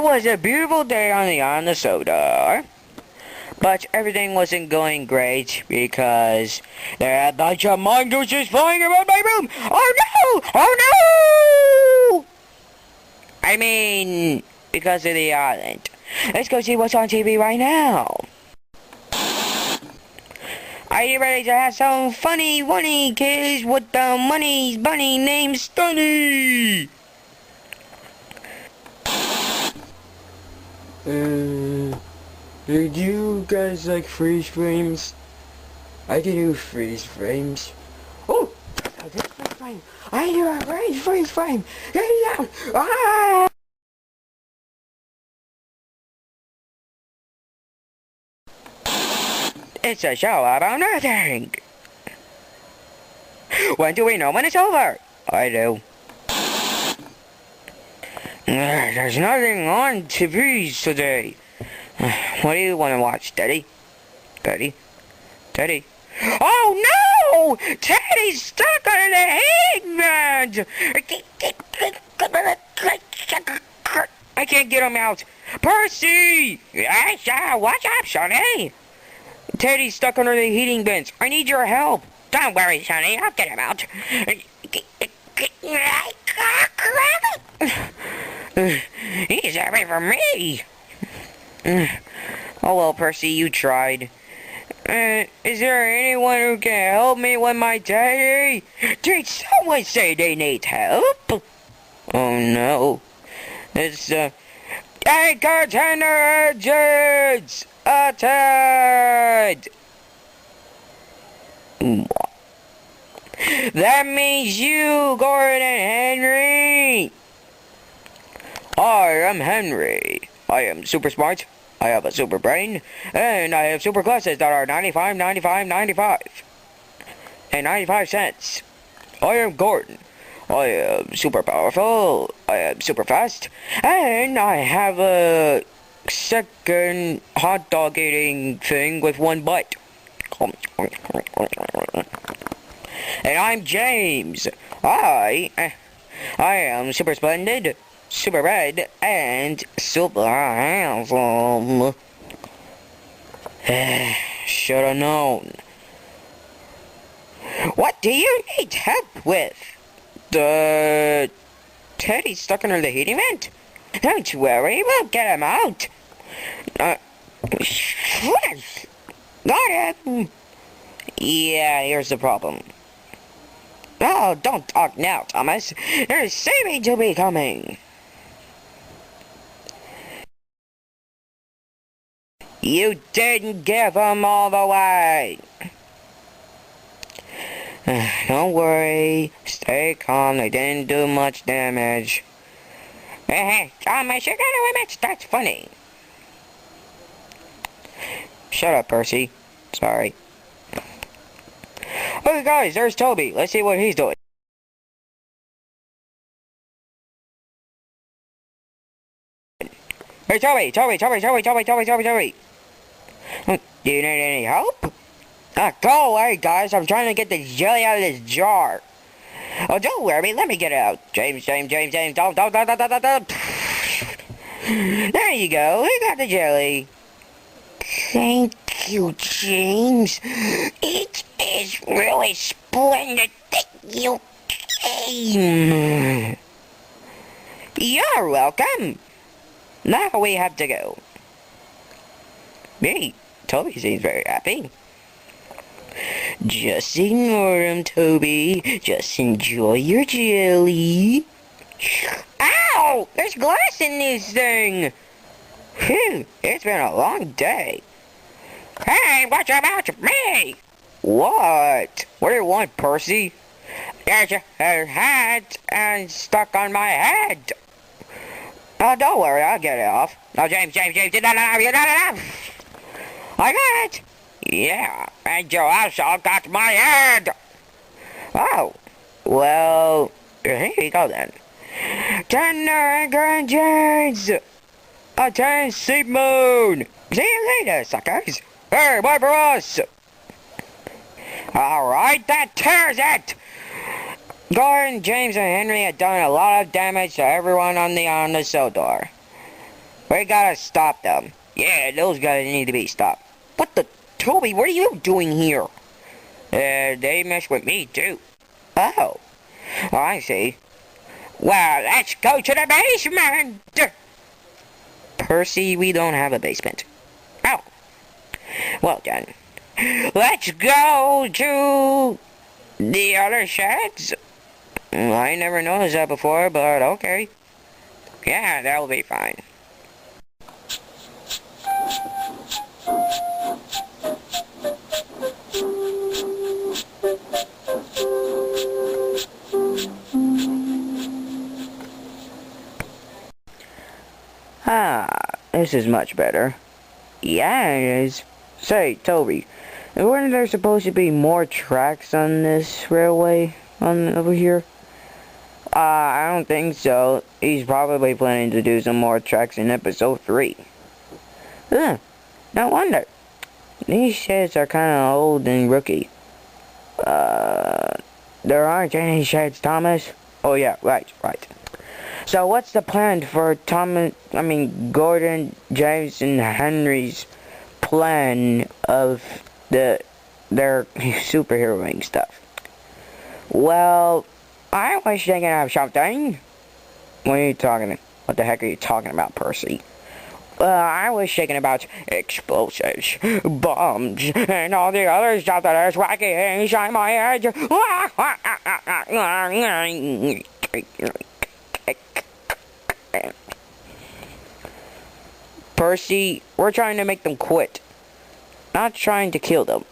was a beautiful day on the soda, but everything wasn't going great because there are a bunch of mongooses flying around my room. Oh no! Oh no! I mean, because of the island. Let's go see what's on TV right now. Are you ready to have some funny kids with the money's bunny named Stunny? Do you guys like freeze frames? I can do freeze frames. Oh! I did freeze frame! I do a freeze frame! Get it down! Ah! It's a show about nothing! When do we know when it's over? I do. There's nothing on TV today. What do you want to watch, Daddy? Daddy? Daddy? Oh no! Teddy's stuck on the heating vent! I can't get him out. Percy! What's up, Sonny? Teddy's stuck under the heating vents. I need your help. Don't worry, Sonny. I'll get him out. He's happy for me. Oh well, Percy, you tried. Is there anyone who can help me with my daddy? Did someone say they need help? Oh no. It's anchor tender engines attacked! That means you, Gordon and Henry! I am Henry. I am super smart. I have a super brain. And I have super glasses that are 95, 95, 95. And 95 cents. I am Gordon. I am super powerful. I am super fast. And I have a second hot dog eating thing with one bite. And I'm James. I am super splendid, super red, and super handsome. Should have known. What do you need help with? The Teddy's stuck under the heating vent? Don't worry, we'll get him out. Got him. Yeah, here's the problem. Oh, don't talk now, Thomas. There's saving to be coming. You didn't give him all the way. Don't worry. Stay calm. They didn't do much damage. Hey, Thomas, you're gonna admit that's funny. Shut up, Percy. Sorry. Okay, guys, there's Toby. Let's see what he's doing. Hey, Toby! Do you need any help? Go away, guys. I'm trying to get the jelly out of this jar. Oh, don't worry. Let me get it out. James. Don't. There you go. We got the jelly. Thank you, James. It is really splendid that you came. You're welcome. Now we have to go. Me, Toby seems very happy. Just ignore him, Toby. Just enjoy your jelly. Ow! There's glass in this thing. Phew, it's been a long day. Hey, watch about me! What? What do you want, Percy? There's a hat stuck on my head. Oh, don't worry, I'll get it off. No, James, I got it! Yeah, and you also got my head! Oh, well, here you go then. Tender anchor engines! Attain sleep moon! See you later, suckers! Hey, wait for us! Alright, that tears it! Gordon, James, and Henry had done a lot of damage to everyone on the Sodor. We gotta stop them. Yeah, those guys need to be stopped. What the? Toby, what are you doing here? They mess with me too. Oh, well, I see. Well, let's go to the basement! Percy, we don't have a basement. Oh, well done. Let's go to the other sheds. I never noticed that before, but okay. Yeah, that'll be fine. Ah, this is much better. Yeah, it is. Say, Toby, weren't there supposed to be more tracks on this railway over here? I don't think so. He's probably planning to do some more tracks in episode 3. Huh, no wonder. These sheds are kinda old and rookie. There aren't any sheds, Thomas? Oh yeah, right. So what's the plan for Gordon, James, and Henry's plan of their superheroing stuff? Well, I was thinking of something. What the heck are you talking about, Percy? I was thinking about explosives, bombs, and all the other stuff that is wacky inside my head. Percy, we're trying to make them quit, not trying to kill them.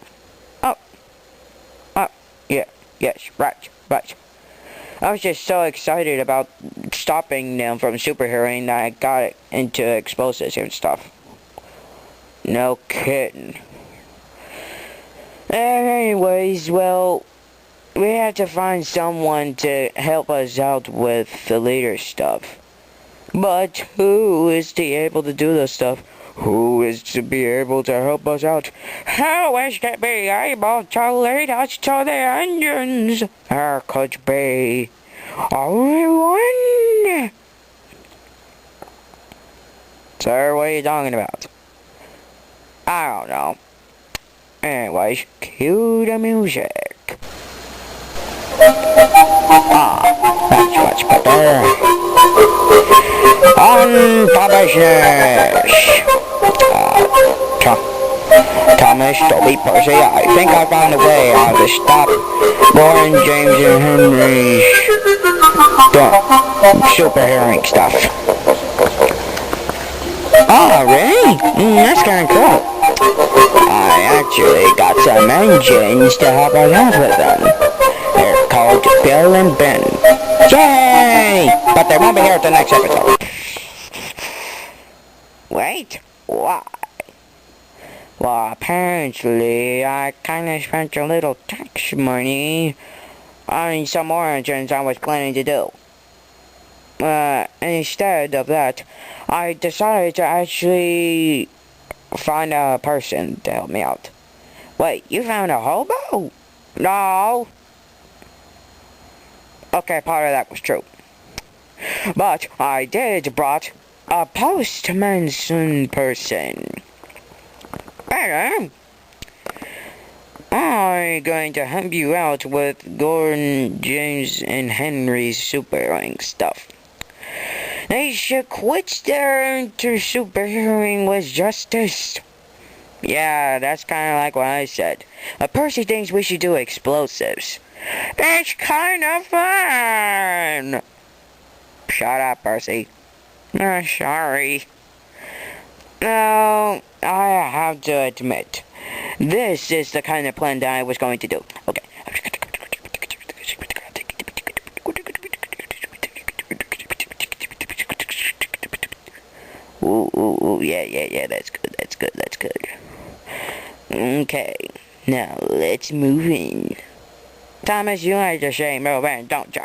Yes, right. I was just so excited about stopping them from superheroing that I got into explosives and stuff. No kidding. Anyways, well, we had to find someone to help us out with the leader stuff. But who is to be able to do this stuff? Who is to be able to help us out? Who is to be able to lead us to the engines? There could be only one. Sir, what are you talking about? I don't know. Anyways, cue the music. That's much better. On to business. Thomas, Toby, Percy, I think I found a way how to stop Gordon, James, and Henry's superheroing stuff. Oh, really? That's kind of cool. I actually got some engines to help us out with them. They're called Bill and Ben. Yay! But they won't be here at the next episode. Wait, why? Well, apparently, I kinda spent a little tax money on some more engines I was planning to do. Instead of that, I decided to actually find a person to help me out. Wait, you found a hobo? No. Okay, part of that was true. But I did brought a postman person. Better. I'm going to help you out with Gordon, James, and Henry's superheroing stuff. They should quit their superheroing with justice. Yeah, that's kind of like what I said. Percy thinks we should do explosives. It's kind of fun. Shut up, Percy. Sorry. No, I have to admit, this is the kind of plan that I was going to do. Okay. Ooh, yeah, that's good. Okay, now let's move in. Thomas, you like to say move in, don't you?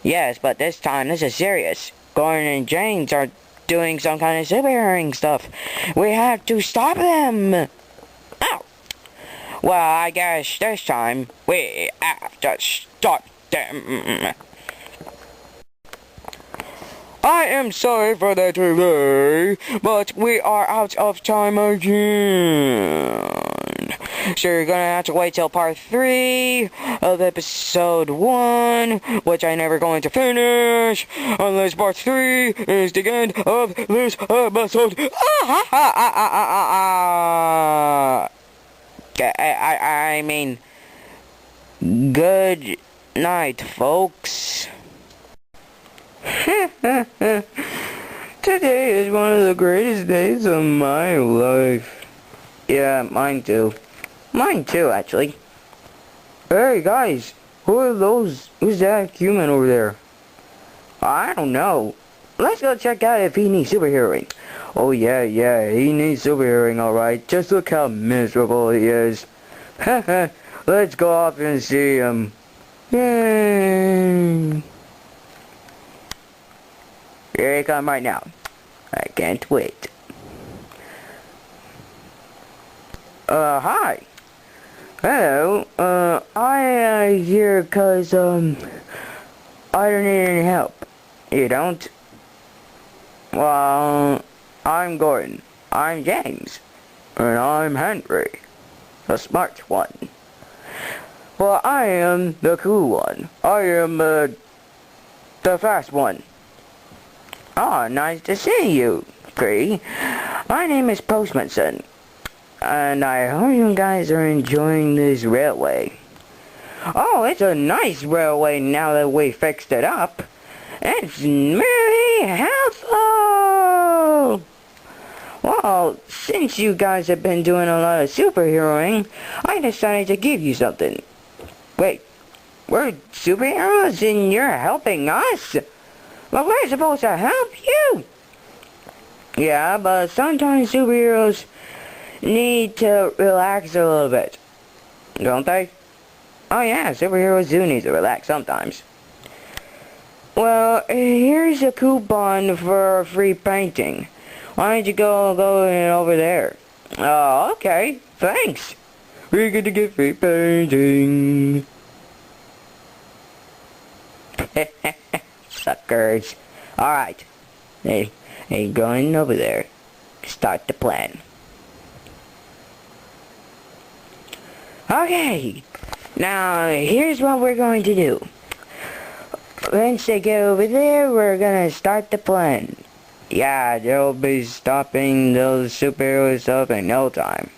Yes, but this time this is serious. Gordon and James are doing some kind of superheroing stuff. We have to stop them. Oh. Well, I guess this time we have to stop them. I am sorry for the delay, but we are out of time again. So you're gonna have to wait till part 3 of episode 1, which I never going to finish, unless part 3 is the end of this episode. I mean, good night, folks. Today is one of the greatest days of my life. Yeah, mine too. Mine too, actually. Hey, guys. Who are those? Who's that human over there? I don't know. Let's go check out if he needs superheroing. Oh, yeah, he needs superheroing, alright. Just look how miserable he is. Let's go off and see him. Yay! Here he comes right now. I can't wait. Hi. Hello. I here 'cause, I don't need any help. You don't? Well, I'm Gordon. I'm James. And I'm Henry. The smart one. Well, I am the cool one. I am, the fast one. Oh, nice to see you, Cree. My name is Postmanson. And I hope you guys are enjoying this railway. Oh, it's a nice railway now that we fixed it up. It's very helpful. Well, since you guys have been doing a lot of superheroing, I decided to give you something. Wait, we're superheroes and you're helping us? Well, we're supposed to help you. Yeah, but sometimes superheroes need to relax a little bit. Don't they? Oh yeah, superheroes do need to relax sometimes. Well, here's a coupon for a free painting. Why don't you go over there? Oh, okay. Thanks. We get to get free painting. Suckers. Alright. Hey, going over there. Start the plan. Okay. Now, here's what we're going to do. Once they get over there, we're gonna start the plan. Yeah, they'll be stopping those superheroes up in no time.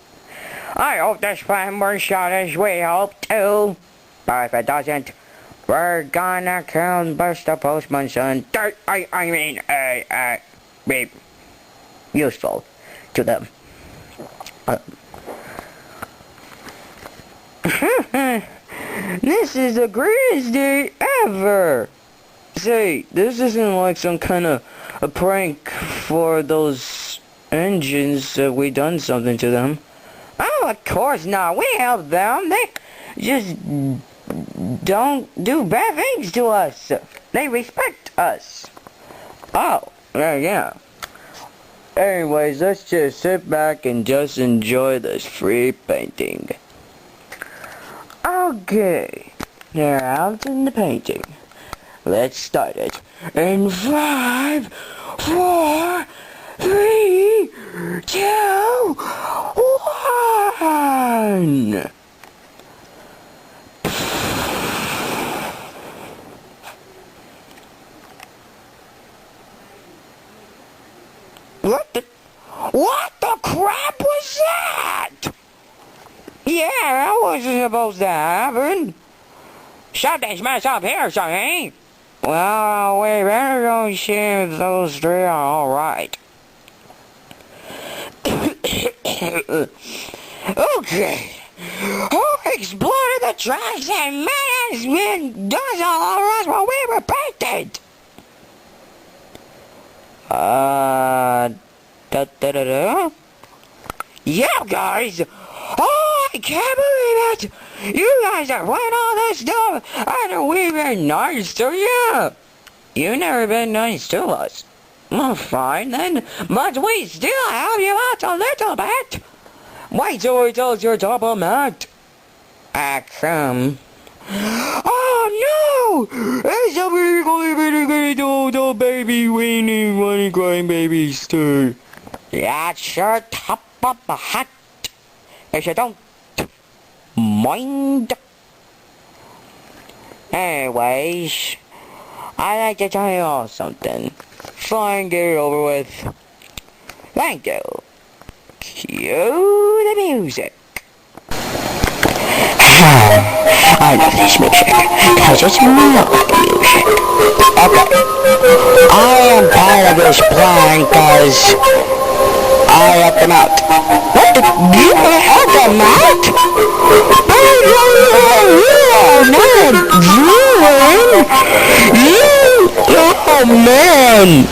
I hope this plan works out as we hope to. But if it doesn't, we're gonna kill Buster Postman's son. Be useful to them. This is the greatest day ever! Say, this isn't like some kind of a prank for those engines that we done something to them. Oh, of course not. We help them. They just don't do bad things to us. They respect us. Oh, yeah. Anyways, let's just sit back and just enjoy this free painting. Okay, they're out in the painting. Let's start it. In 5, 4, 3, 2, 1. What the crap was that? Yeah, that wasn't supposed to happen. Something's messed up here, sonny. Well, we better go see if those three are alright. Okay. Who exploded the tracks and management does all of us while we were painted? Yeah, guys. Oh, I can't believe it! You guys have won all this stuff, and we've been nice to you! You've never been nice to us. Well, fine then, but we still help you out a little bit! Wait till we tell your top of Matt! Come. Oh no! Hey, somebody gonna do baby weenie whiny crying babies too. That's your top of a hat. If you don't mind. Anyways, I'd like to tell you all something. Try and get it over with. Thank you. Cue the music. I love this music, cause it's real music. Okay. I am part of this plan cause I helped them out. What? You helped them out? Oh, not oh man.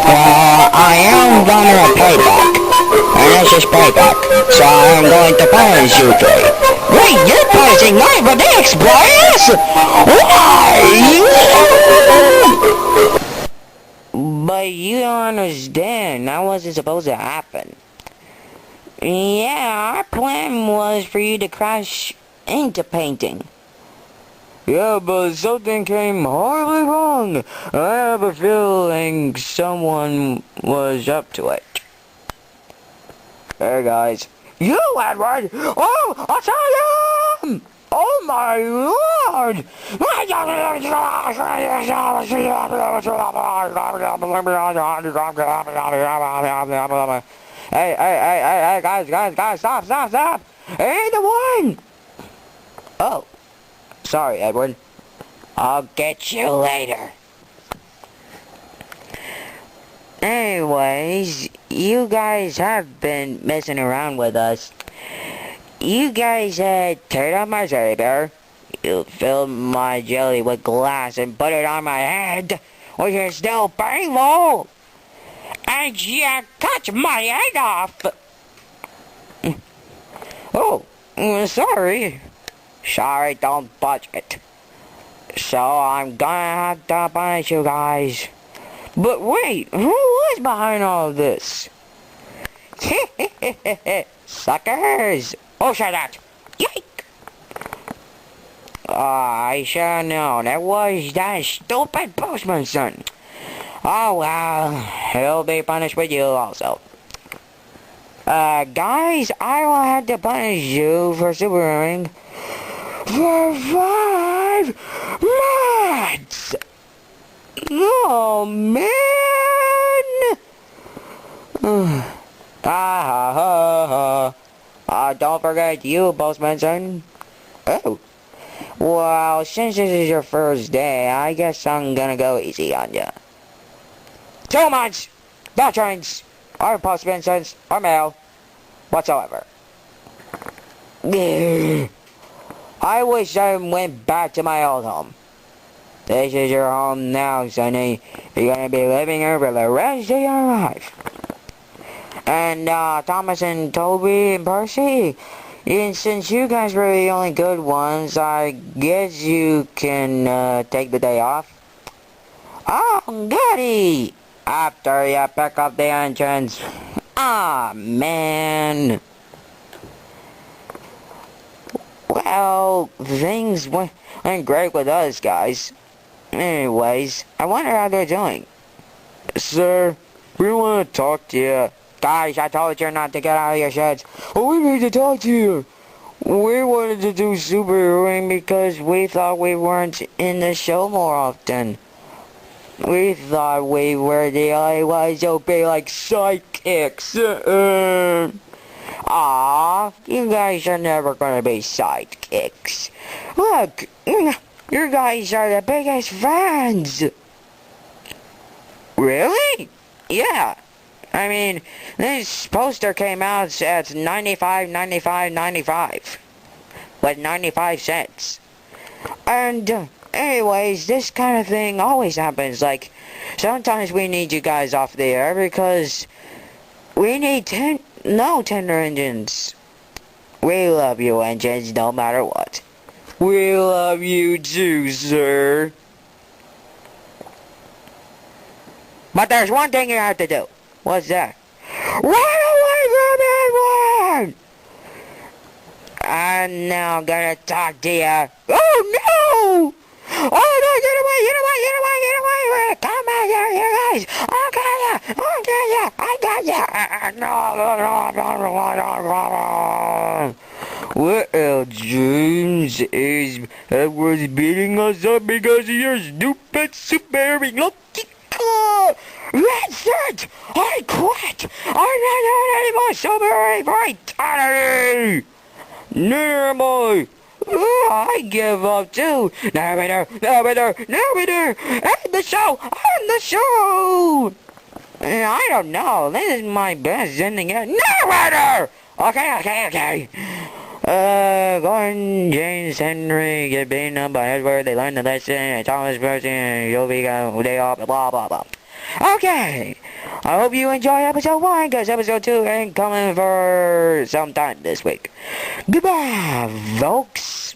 I am gonna pay back. And this is payback. So I am going to punish you three. Wait, you're punishing my predicts, boys? Why? But you don't understand. That wasn't supposed to happen. Yeah, our plan was for you to crash into painting. Yeah, but something came horribly wrong. I have a feeling someone was up to it. Hey guys. You, Edward! Oh, I'll tell you! Oh my lord! Hey, guys, stop! Ain't the one! Oh. Sorry, Edward. I'll get you later. Anyways, you guys have been messing around with us. You guys had teared up my teddy bear. You filled my jelly with glass and put it on my head, which is still painful. And you cut my head off. Oh, sorry. Sorry, don't budge it. So I'm gonna have to punish you guys. But wait, who was behind all of this? Suckers! Oh, shut up! Yike! I should have known. It was that stupid postman's son. Oh, well, he'll be punished with you also. Guys, I will have to punish you for supering for 5 months! Oh, man! Don't forget you, postman son. Oh. Well, since this is your first day, I guess I'm gonna go easy on ya. 2 months! No trains, or postman sons, or mail, whatsoever. I wish I went back to my old home. This is your home now, Sonny. You're gonna be living here for the rest of your life. And, Thomas and Toby and Percy, and since you guys were the only good ones, I guess you can, take the day off. Oh, goody! After you pick up the entrance. Ah, man. Well, things went great with us, guys. Anyways, I wonder how they're doing. Sir, we want to talk to you. Guys, I told you not to get out of your sheds. Oh, we need to talk to you. We wanted to do superheroing because we thought we weren't in the show more often. We thought we were the only ones who be like sidekicks. Aw, you guys are never gonna be sidekicks. Look, you guys are the biggest fans. Really? Yeah. I mean, this poster came out at $95.95 with 95 cents. And anyways, this kind of thing always happens. Like, sometimes we need you guys off the air because we need tender engines. We love you, engines, no matter what. We love you too, sir. But there's one thing you have to do. What's that? Run away from Edward! I'm now gonna talk to you. Oh no! Oh no, get away, get away, get away, get away. Come back here, you guys. Okay, yeah, okay, yeah, I got ya. No. Well, James is was beating us up because of your stupid superhero lucky car. That's it! I quit! I'm not doing any more superhero brutality! Neither boy! I give up too! Narrator! Narrator! Narrator! End the show! End the show! I don't know. This is my best ending yet. Narrator! Okay. Gordon, James, Henry get beaten up by Edward. They learned the lesson. Thomas Person, you'll be day off. Blah blah blah. Okay. I hope you enjoy episode 1, because episode 2 ain't coming for some time this week. Goodbye, folks.